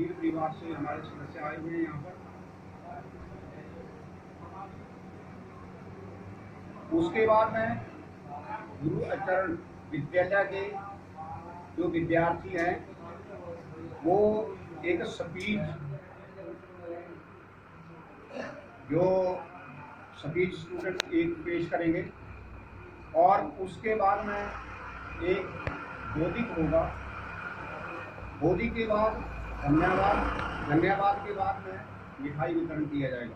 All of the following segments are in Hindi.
गंभीर परिवार से हमारे सदस्य आए हुए हैं यहाँ पर। उसके बाद में गुरु आचरण विद्यालय के जो विद्यार्थी हैं वो एक स्पीच स्टूडेंट एक पेश करेंगे और उसके बाद में एक बौद्धिक होगा। बोधी के बाद धन्यवाद के बाद में मिठाई वितरण किया जाएगा।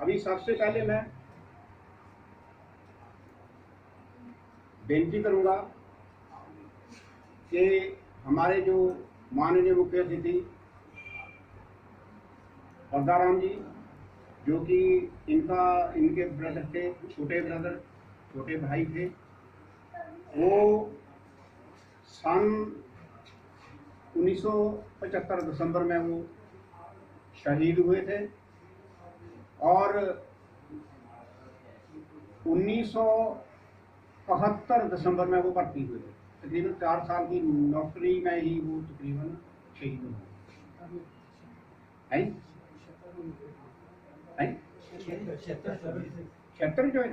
अभी सबसे पहले मैं बेनती करूंगा कि हमारे जो माननीय मुख्य अतिथि पद्दाराम जी, जो कि इनके ब्रदर थे, छोटे भाई थे, वो सन 1975 दिसंबर में वो शहीद हुए थे और 1971 दिसंबर में वो भर्ती हुए थे। तकरीबन 4 साल की नौकरी में ही वो तकरीबन शहीद हुए। 76 जो है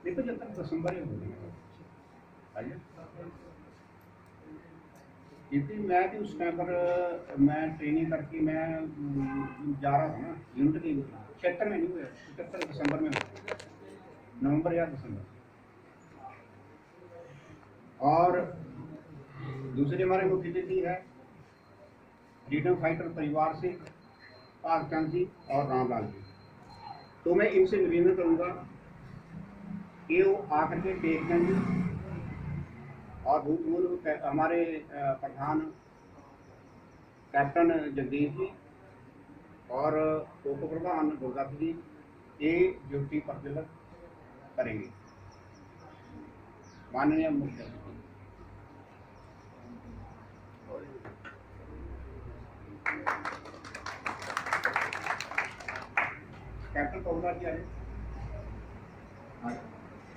75 दिसंबर ही हो गए। क्योंकि मैं भी उस टाइम पर मैं ट्रेनिंग करके मैं जा रहा था ना यूनिट की। 76 में नहीं हुआ, 75 दिसंबर में हुआ, नवंबर या दिसंबर। और दूसरे हमारे मुख्य अतिथि है फ्रीडम फाइटर परिवार से भागचंद जी और रामलाल जी। तो मैं इनसे निवेदन करूंगा कि वो आकर के टेक देंगे और भूतपूर्व हमारे प्रधान कैप्टन जगदीश जी और उप प्रधान दुर्गादत्त जी ये ड्यूटी प्रज्वलित करेंगे। माननीय मुख्य अतिथि कैप्टन कौला जी आए,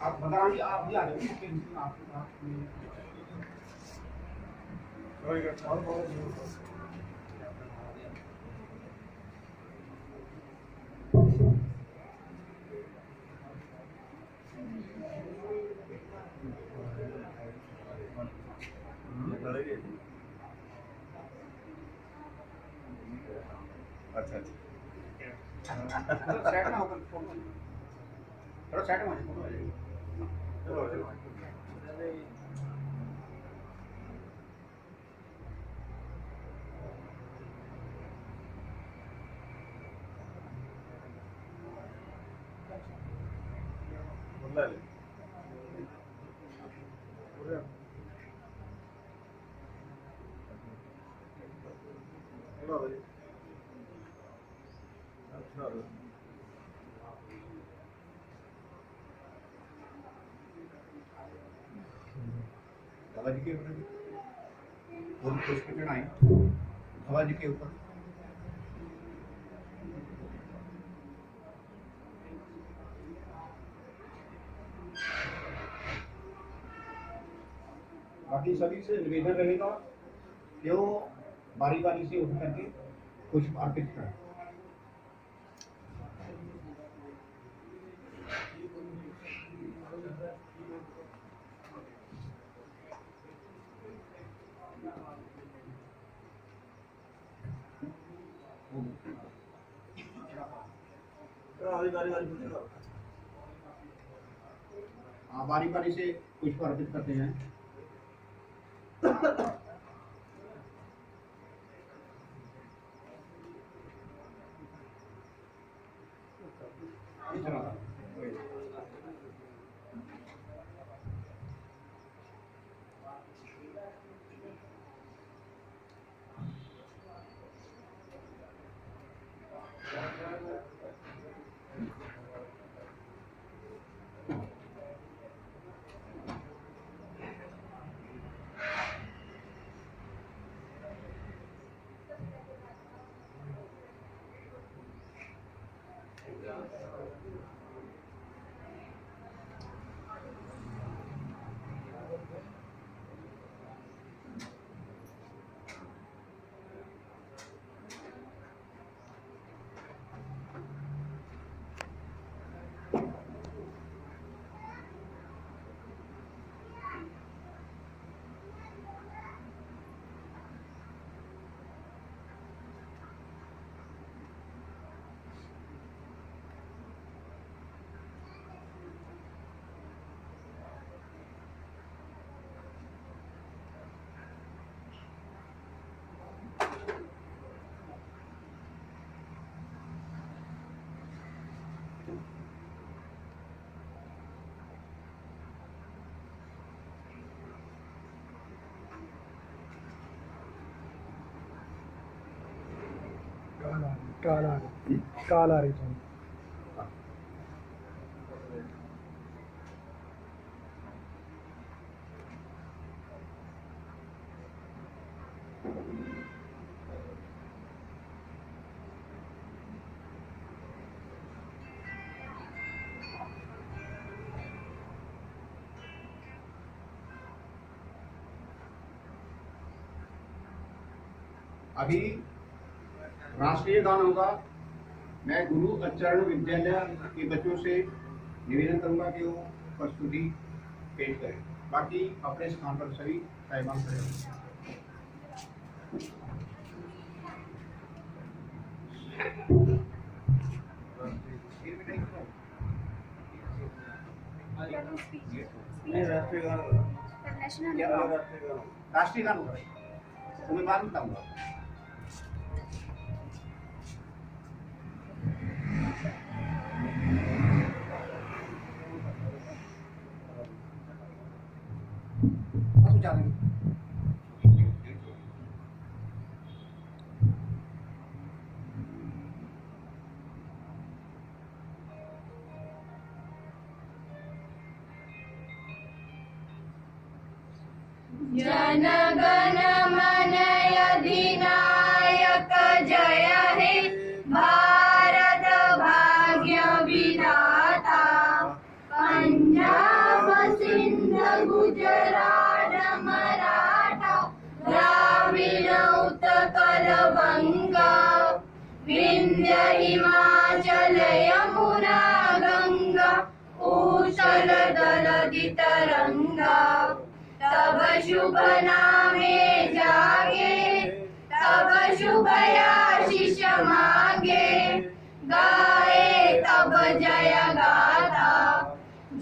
आप बता जी, आप भी आ रहे हो। अच्छा साइड में होकर थोड़ा साइड में चलो बाबा जी के ऊपर पुष्प चढ़ाएं बाबा जी के ऊपर। बाकी सभी से निवेदन रहेगा कि वो बारी बारी से उठ करके पुष्प अर्पित करें। हाँ, बारी बारी से पुष्प अर्पित करते हैं। काल आ रही थी। अभी राष्ट्रीय गान होगा। मैं गुरु अचरण विद्यालय के बच्चों से निवेदन करूंगा कि वो प्रस्तुति पेश करें। बाकी अपने स्थान पर सभी साहिबान खड़े हों। राष्ट्रीय गान होगा, तुम्हें बाद में बताऊंगा। जन गण मन अधिनायक जय हे भारत भाग्य विधाता। पंजाब सिंध गुजरात मराठा द्राविड़ उत्कल बंगा विंध्य हिमाचल यमुना गंगा ऊसर दलदि तरंगा। तब शुभ नामे जागे तब शुभ आशीष मांगे गाए तब जय गाथा।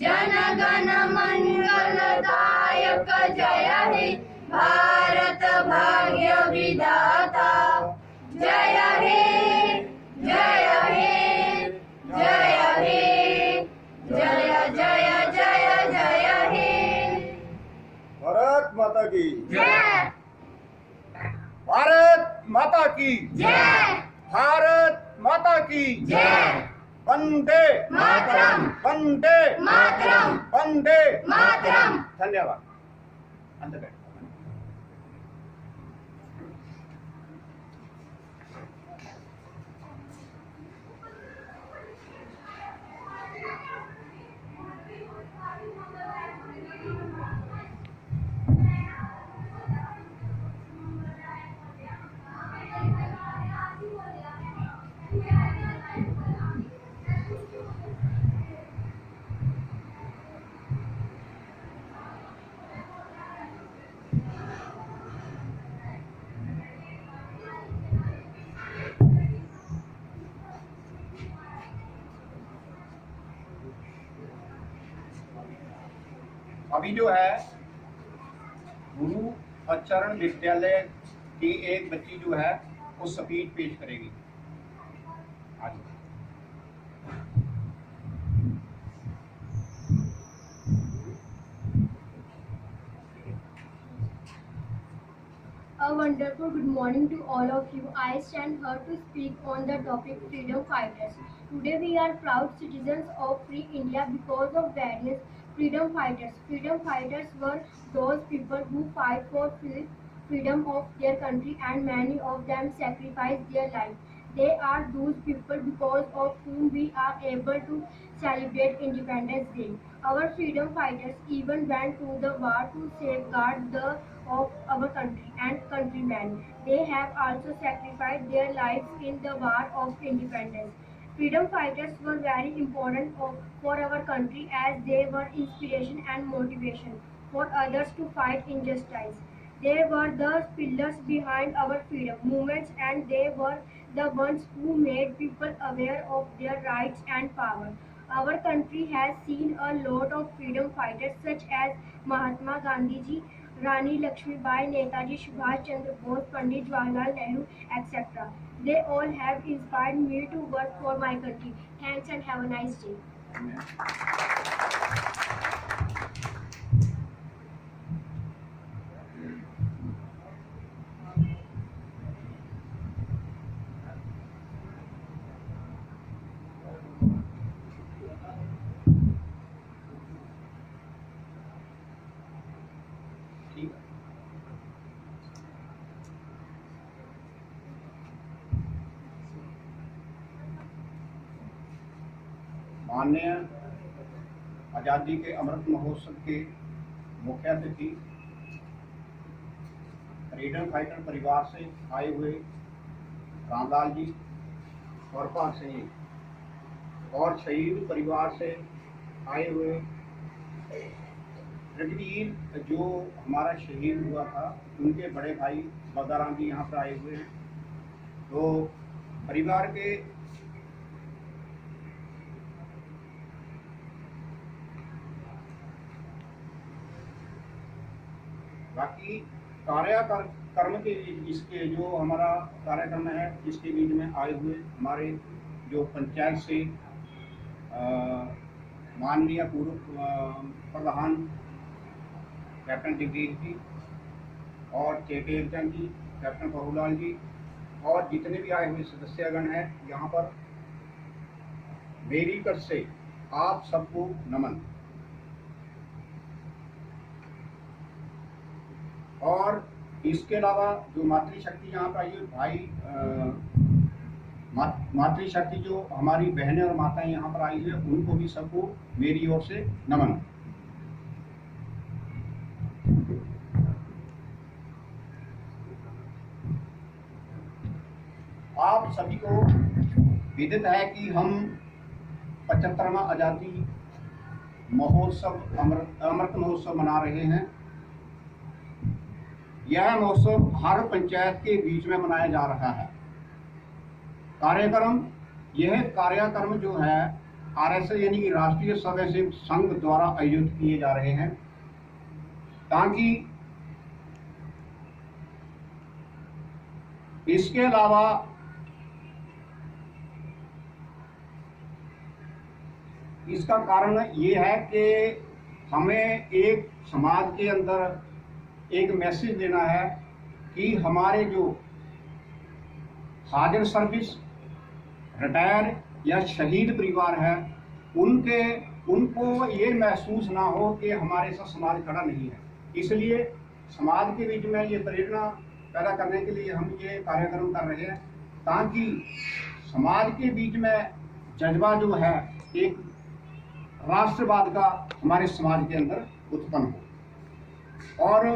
जन गण मंगलदायक जय हे भारत भाग्य विधाता। जय हे जय हे जय हे जय जय जय जय हे। भारत माता की जय भारत माता की जय भारत माता की जय। वंदे मातरम वंदे मातरम वंदे मातरम। धन्यवाद। अंदर बैठो। अभी जो है गुरु अचरण विद्यालय की एक बच्ची जो है वो स्पीच पेश करेगी। आगे। A wonderful good morning to all of you. I stand here to speak on the topic freedom fighters. Today we are proud citizens of free India because of various freedom fighters. Freedom fighters were those people who fight for freedom of their country, and many of them sacrificed their life. They are those people because of whom we are able to celebrate Independence Day. Our freedom fighters even went to the war to safeguard the of our country and countrymen. They have also sacrificed their lives in the war of independence. Freedom fighters were very important for our country as they were inspiration and motivation for others to fight injustice. They were the pillars behind our freedom movements, and they were the ones who made people aware of their rights and power. Our country has seen a lot of freedom fighters such as Mahatma Gandhi ji, Rani Lakshmibai, Netaji Subhash Chandra Bose, Pandit Jawaharlal Nehru, etc. They all have inspired me to work for my country. Thanks and have a nice day. ठीक है। माननीय आजादी के अमृत महोत्सव के मुख्य अतिथि फ्रीडम फाइटर परिवार से आए हुए रामलाल जी और सिंह जी और शहीद परिवार से आए हुए रणवीर जो हमारा शहीद हुआ था, उनके बड़े भाई बलदाराम जी यहाँ पर आए हुए हैं। तो परिवार के बाकी कर्म के इसके जो हमारा कार्यक्रम है, इसके बीच में आए हुए हमारे जो पंचायत से माननीय पूर्व प्रधान कैप्टन जगदीश जी और चेटेर चंद जी, कैप्टन प्रभुलाल जी और जितने भी आए हुए सदस्यगण हैं, यहाँ पर मेरी तरफ से आप सबको नमन। और इसके अलावा जो मातृशक्ति यहाँ पर आई है, भाई मातृशक्ति जो हमारी बहनें और माताएं यहाँ पर आई है, उनको भी सबको मेरी ओर से नमन। आप सभी को विदित है कि हम 75वां आजादी महोत्सव अमृत महोत्सव मना रहे हैं। यह महोत्सव हर पंचायत के बीच में मनाया जा रहा है। यह कार्यक्रम जो है आरएसएस यानी कि राष्ट्रीय स्वयंसेवक संघ द्वारा आयोजित किए जा रहे हैं, ताकि इसके अलावा इसका कारण ये है कि हमें एक समाज के अंदर एक मैसेज देना है कि हमारे जो हाजिर सर्विस, रिटायर या शहीद परिवार है, उनको ये महसूस ना हो कि हमारे साथ समाज खड़ा नहीं है। इसलिए समाज के बीच में ये प्रेरणा पैदा करने के लिए हम ये कार्यक्रम कर रहे हैं, ताकि समाज के बीच में जज्बा जो है एक राष्ट्रवाद का हमारे समाज के अंदर उत्पन्न हो। और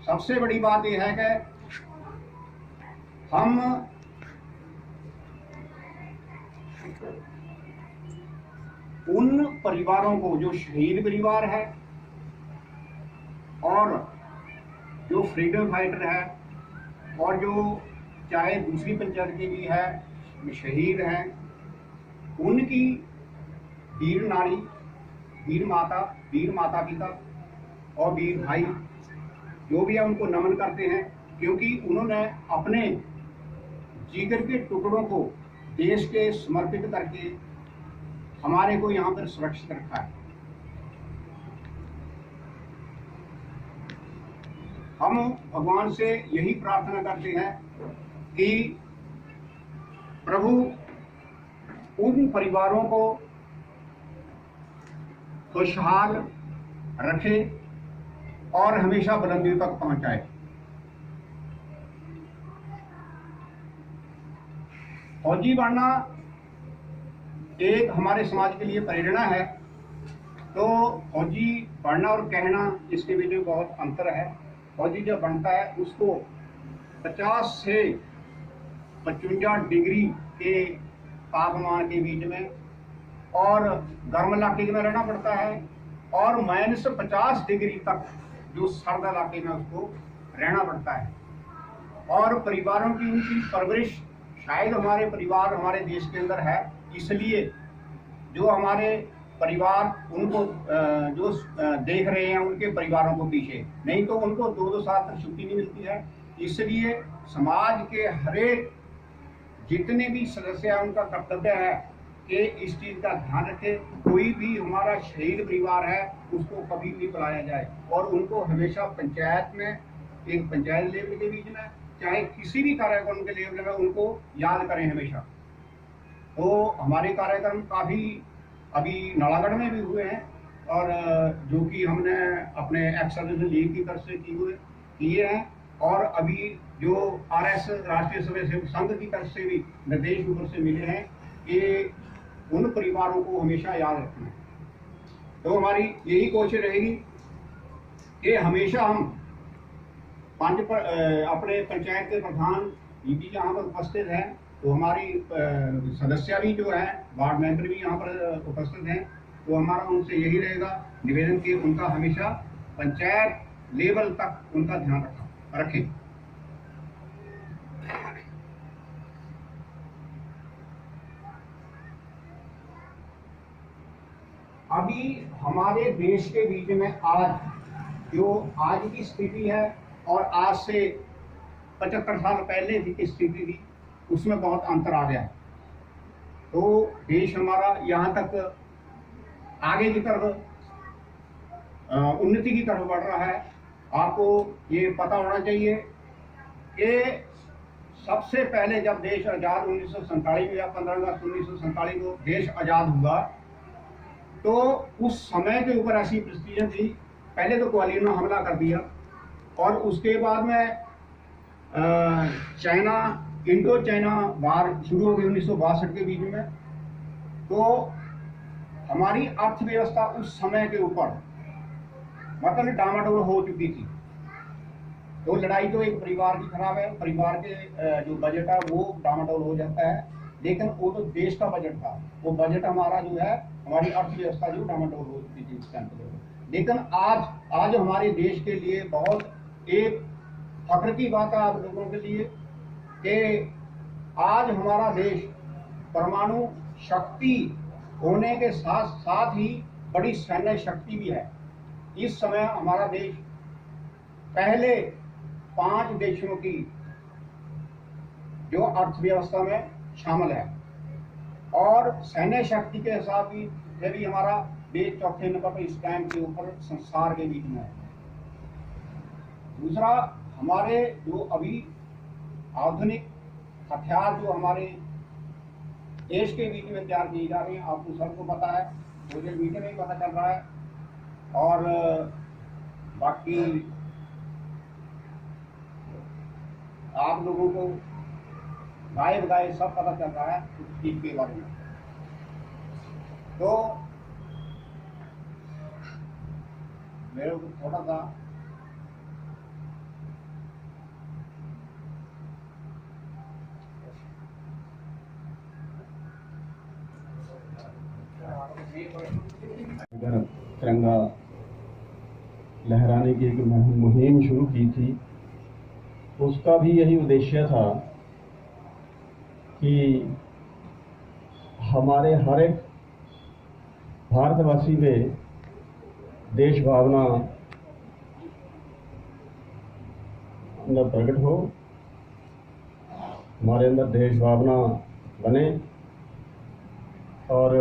सबसे बड़ी बात यह है कि हम उन परिवारों को, जो शहीद परिवार है और जो फ्रीडम फाइटर है और जो चाहे दूसरी पंचायत के भी है शहीद हैं, उनकी वीर नारी, वीर माता पिता और वीर भाई जो भी है, उनको नमन करते हैं, क्योंकि उन्होंने अपने जिगर के टुकड़ों को देश के समर्पित करके हमारे को यहाँ पर सुरक्षित रखा है। हम भगवान से यही प्रार्थना करते हैं कि प्रभु उन परिवारों को खुशहाल रखे और हमेशा बुलंदियों तक पहुंचाए। फौजी बनना एक हमारे समाज के लिए प्रेरणा है, तो फौजी बनना और कहना इसके बीच में बहुत अंतर है। फौजी जब बनता है उसको 50 से 55 डिग्री के तापमान के बीच में और गर्म इलाके में रहना पड़ता है, और -50 डिग्री तक जो सर्द इलाके में उसको रहना पड़ता है। और परिवारों की उनकी परवरिश शायद हमारे परिवार हमारे देश के अंदर है, इसलिए जो हमारे परिवार उनको जो देख रहे हैं उनके परिवारों को पीछे, नहीं तो उनको 2-2 साल तक छुट्टी नहीं मिलती है। इसलिए समाज के हरेक जितने भी सदस्य हैं उनका कर्तव्य है कि इस चीज़ का ध्यान रखें, कोई भी हमारा शहीद परिवार है उसको कभी नहीं बुलाया जाए, और उनको हमेशा पंचायत में, एक पंचायत लेवल के बीच में, चाहे किसी भी कार्यक्रम के लेवल में उनको याद करें हमेशा। तो हमारे कार्यक्रम काफ़ी अभी नालागढ़ में भी हुए हैं और जो कि हमने अपने एक्स सर्विस लीग की तरफ से किए हैं, और अभी जो RS राष्ट्रीय स्वयंसेवक संघ की तरफ से भी निर्देश ऊपर से मिले हैं कि उन परिवारों को हमेशा याद रखना है। तो हमारी यही कोशिश रहेगी कि हमेशा हम अपने पंचायत के प्रधान भी यहाँ पर उपस्थित हैं, तो हमारी सदस्य भी जो है, वार्ड मेंबर भी यहाँ पर उपस्थित हैं, तो हमारा उनसे यही रहेगा निवेदन कि उनका हमेशा पंचायत लेवल तक उनका ध्यान रखें। अभी हमारे देश के बीच में आज की स्थिति है और आज से 75 साल पहले की स्थिति थी, उसमें बहुत अंतर आ गया है। तो देश हमारा यहाँ तक आगे की तरफ उन्नति की तरफ बढ़ रहा है। आपको ये पता होना चाहिए कि सबसे पहले जब देश आज़ाद 1947 में या 15 अगस्त 1947 को देश आज़ाद हुआ, तो उस समय के ऊपर ऐसी परिस्थितियाँ थी, पहले तो ग्वालियर ने हमला कर दिया और उसके बाद में इंडो चाइना वार शुरू हो गई 1962 के बीच में। तो हमारी अर्थव्यवस्था उस समय के ऊपर मतलब डामाडोल हो चुकी थी। तो लड़ाई तो एक परिवार की खराब है, परिवार के जो बजट है वो डामाडोल हो जाता है, लेकिन वो तो देश का बजट था, वो बजट हमारा जो है, हमारी अर्थव्यवस्था जो डामाडोल हो चुकी थी उस टाइम पर। लेकिन आज हमारे देश के लिए बहुत एक फख्र की बात है आप लोगों के लिए कि आज हमारा देश परमाणु शक्ति होने के साथ साथ ही बड़ी सैन्य शक्ति भी है। इस समय हमारा देश पहले 5 देशों की जो अर्थव्यवस्था में शामिल है और सैन्य शक्ति के हिसाब से भी हमारा देश चौथे नंबर पर इस टाइम के ऊपर संसार के बीच में है। दूसरा, हमारे जो अभी आधुनिक हथियार जो हमारे देश के बीच में तैयार किए जा रहे हैं, आपको सबको पता है, सोशल मीडिया में भी पता चल रहा है और बाकी आप लोगों को गाए बगाए सब पता चल रहा है उस चीज के बारे में। तो मेरे को थोड़ा सा तिरंगा लहराने की एक मुहिम शुरू की थी, उसका भी यही उद्देश्य था कि हमारे हर एक भारतवासी में देश भावना अंदर प्रकट हो, हमारे अंदर देश भावना बने और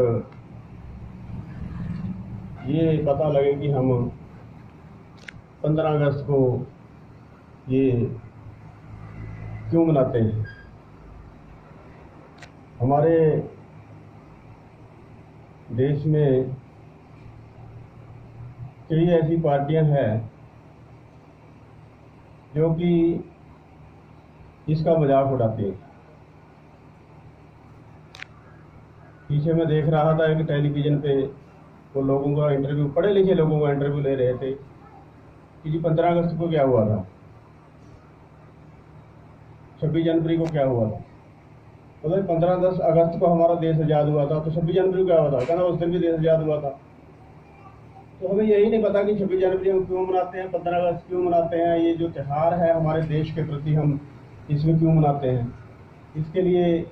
ये पता लगे कि हम 15 अगस्त को ये क्यों मनाते हैं। हमारे देश में कई ऐसी पार्टियां हैं जो कि इसका मजाक उड़ाती हैं। पीछे मैं देख रहा था एक टेलीविज़न पे वो लोगों का इंटरव्यू, पढ़े लिखे लोगों का इंटरव्यू ले रहे थे कि जी 15 अगस्त को क्या हुआ था, 26 जनवरी को क्या हुआ था। तो भाई 15 अगस्त को हमारा देश आज़ाद हुआ था, तो 26 जनवरी को क्या हुआ था, कहना उस दिन भी देश आज़ाद हुआ था। तो हमें यही नहीं पता कि 26 जनवरी हम क्यों मनाते हैं, 15 अगस्त क्यों मनाते हैं, ये जो त्यौहार है हमारे देश के प्रति हम इसमें क्यों मनाते हैं। इसके लिए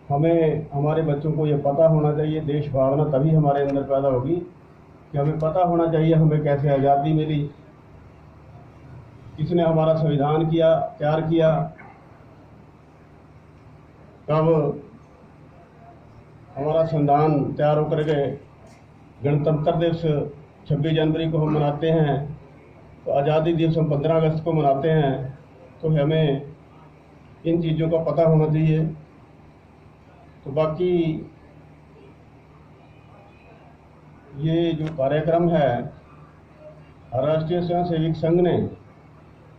हमें हमारे बच्चों को ये पता होना चाहिए। देश भावना तभी हमारे अंदर पैदा होगी कि हमें पता होना चाहिए हमें कैसे आज़ादी मिली, किसने हमारा संविधान तैयार किया, कब हमारा संविधान तैयार होकर के गणतंत्र दिवस 26 जनवरी को हम मनाते हैं, तो आज़ादी दिवस हम 15 अगस्त को मनाते हैं। तो हमें इन चीज़ों का पता होना चाहिए। तो बाकी ये जो कार्यक्रम है राष्ट्रीय स्वयं सेवक संघ ने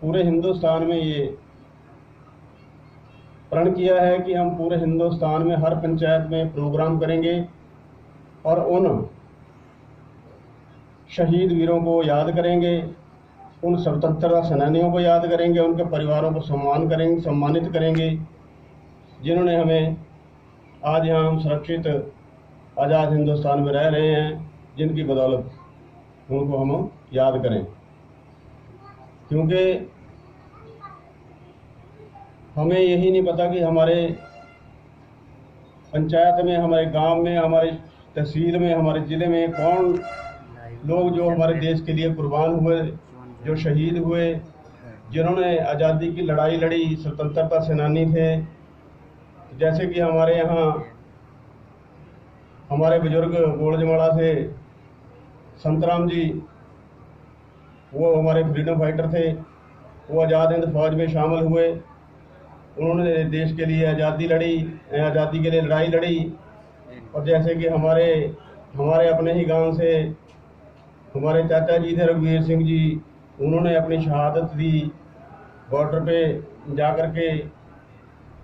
पूरे हिंदुस्तान में ये प्रण किया है कि हम पूरे हिंदुस्तान में हर पंचायत में प्रोग्राम करेंगे और उन शहीद वीरों को याद करेंगे, उन स्वतंत्रता सेनानियों को याद करेंगे, उनके परिवारों को सम्मानित करेंगे जिन्होंने हमें आज यहाँ हम सुरक्षित आज़ाद हिंदुस्तान में रह रहे हैं, जिनकी बदौलत उनको हम याद करें। क्योंकि हमें यही नहीं पता कि हमारे पंचायत में, हमारे गांव में, हमारे तहसील में, हमारे ज़िले में कौन लोग जो हमारे देश के लिए कुर्बान हुए, जो शहीद हुए, जिन्होंने आज़ादी की लड़ाई लड़ी, स्वतंत्रता सेनानी थे। जैसे कि हमारे यहाँ हमारे बुजुर्ग गोलजमाड़ा से संतराम जी, वो हमारे फ्रीडम फाइटर थे, वो आज़ाद हिंद फौज में शामिल हुए, उन्होंने देश के लिए आज़ादी लड़ी, आज़ादी के लिए लड़ाई लड़ी। और जैसे कि हमारे अपने ही गांव से हमारे चाचा जी थे रघुवीर सिंह जी, उन्होंने अपनी शहादत दी बॉर्डर पे जा कर के।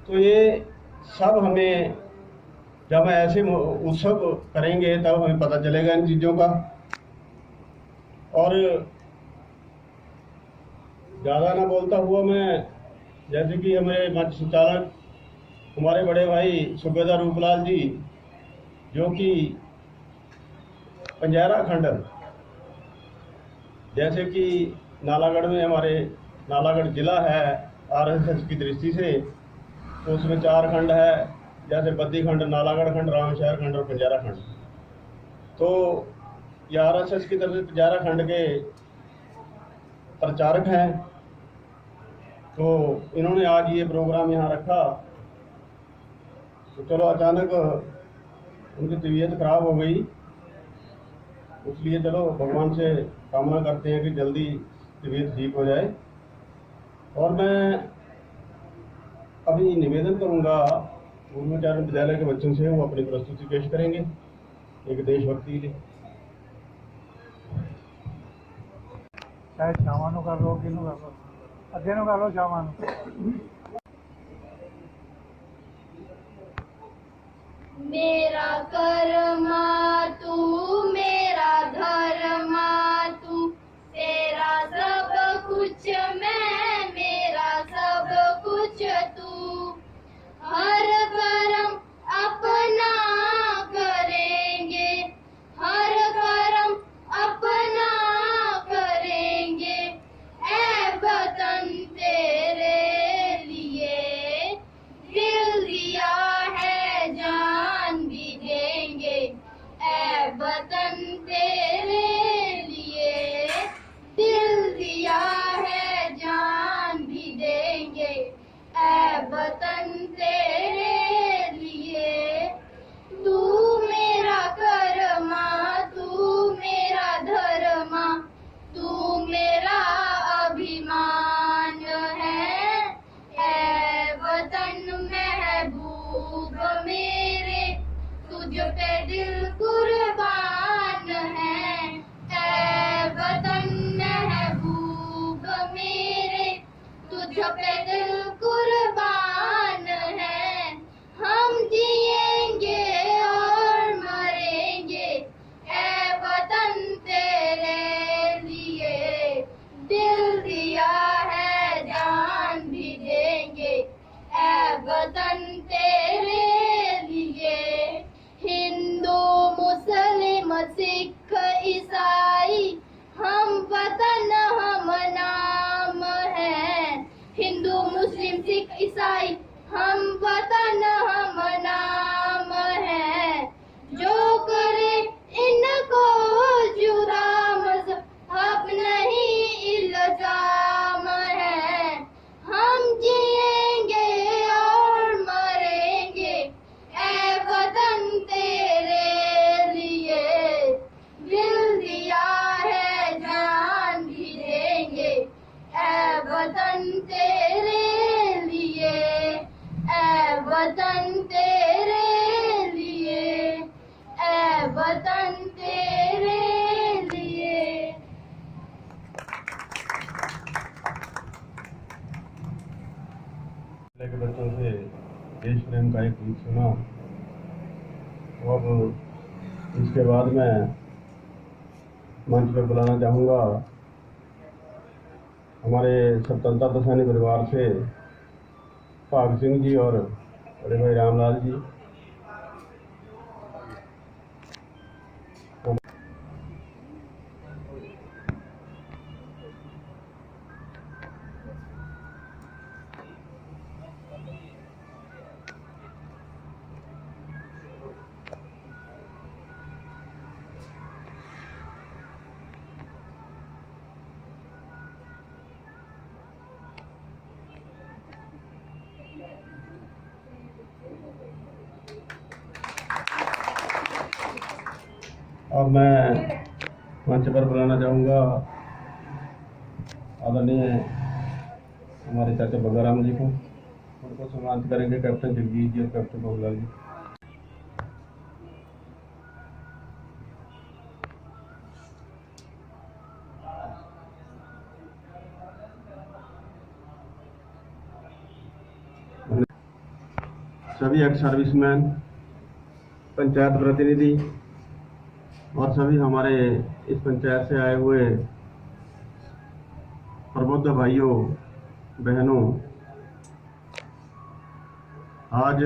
तो ये सब हमें, जब ऐसे उत्सव करेंगे तब हमें पता चलेगा इन चीज़ों का। और ज़्यादा ना बोलता हुआ मैं, जैसे कि हमारे मंच संचालक हमारे बड़े भाई सूबेदार रूपलाल जी, जो कि पंजारा खंड, जैसे कि नालागढ़ में हमारे नालागढ़ जिला है आरएसएस की दृष्टि से, तो उसमें 4 खंड है, जैसे बद्दी खंड, नालागढ़ खंड, रामशहर खंड और पंजारा खंड। तो ये आरएसएस की तरफ से पंजारा खंड के प्रचारक हैं। तो इन्होंने आज ये प्रोग्राम यहाँ रखा, तो चलो अचानक उनकी तबीयत खराब हो गई, इसलिए चलो भगवान से कामना करते हैं कि जल्दी तबीयत ठीक हो जाए। और मैं अभी निवेदन करूँगा पूर्वाचार्य विद्यालय के बच्चों से, वो अपनी प्रस्तुति पेश करेंगे एक देशभक्ति के लिए। शायद शामानो कर लो, किनू कर लो, अध्ययनों कर लो शामानो। मेरा कर्मा तू, मेरा धर्मा तू, तेरा सब कुछ मैं, मेरा सब कुछ तू। हर कर्म अपना करेंगे, हर कर्म अपना करेंगे, ऐ वतन तेरे लिए दिल दिया है, जान भी देंगे, ऐ वतन तेरे लिए दिल दिया है, जान भी देंगे, ऐ वतन तेरे लिए। तू मेरा कर्मा, तू मेरा धर्मा, तू मेरा अभिमान है, ऐ वतन महबूब मेरे, तुझ पे दिल कुर्बान है, ऐ वतन महबूब मेरे, तुझ पे दिल कुर्बान है। हम जिएंगे और मरेंगे, ऐ वतन तेरे लिए दिल दिया है, जान भी देंगे, ऐ वतन तेरे लिए। हिंदू मुस्लिम सिख ईसाई हम वतन हम नाम है, हिंदू मुस्लिम सिख ईसाई हम वतन हम नाम है। जो करे इनको जुराम अब नहीं इल्जाम है, हम जिएंगे और मरेंगे, ऐ वतन तेरे लिए दिल दिया है, जान भी देंगे, ऐ वतन तेरे लिए, ऐ वतन तेरे के बच्चों से देश प्रेम का एक गीत सुना। और इसके बाद मैं मंच पर बुलाना चाहूँगा हमारे स्वतंत्रता सेनानी परिवार से भाग सिंह जी और बड़े भाई रामलाल जी। और मैं मंच पर बुलाना चाहूँगा आदरणीय हमारे चाचा बगाराम जी को। उनको सम्मानित करेंगे कैप्टन जगदीश जी और कैप्टन बाबूलाल जी। सभी एक्स सर्विसमैन, पंचायत प्रतिनिधि और सभी हमारे इस पंचायत से आए हुए प्रबुद्ध भाइयों बहनों, आज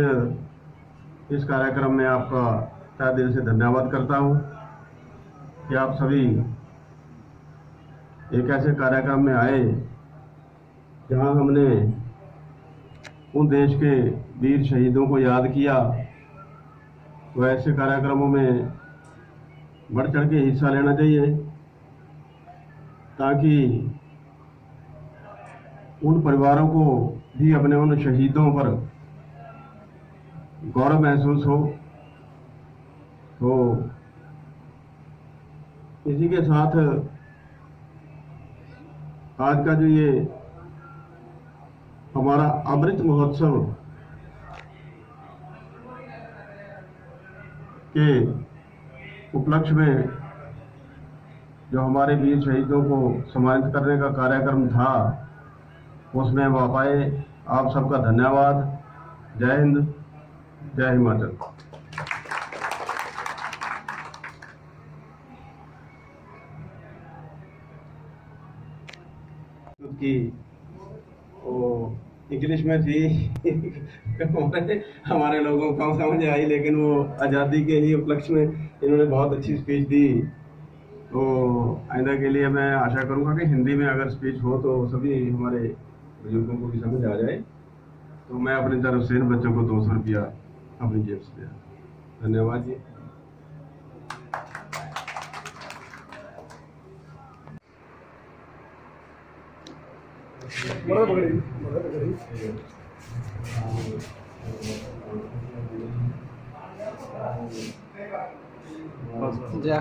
इस कार्यक्रम में आपका तहे दिल से धन्यवाद करता हूं कि आप सभी एक ऐसे कार्यक्रम में आए जहां हमने उन देश के वीर शहीदों को याद किया। वैसे कार्यक्रमों में बढ़ चढ़ के हिस्सा लेना चाहिए ताकि उन परिवारों को भी अपने उन शहीदों पर गौरव महसूस हो। तो इसी के साथ आज का जो ये हमारा अमृत महोत्सव के उपलक्ष्य में जो हमारे वीर शहीदों को सम्मानित करने का कार्यक्रम था, उसमें हम आ पाए। आप सबका धन्यवाद। जय हिंद, जय हिमाचल। की वो इंग्लिश में थी हमारे लोगों को समझ आई, लेकिन वो आज़ादी के ही उपलक्ष्य में इन्होंने बहुत अच्छी स्पीच दी। तो आइंदा के लिए मैं आशा करूंगा कि हिंदी में अगर स्पीच हो तो सभी हमारे बुजुर्गों को भी समझ आ जाए। तो मैं अपनी तरफ से इन बच्चों को 200 रुपया अपनी जेब से दिया। धन्यवाद जी। जा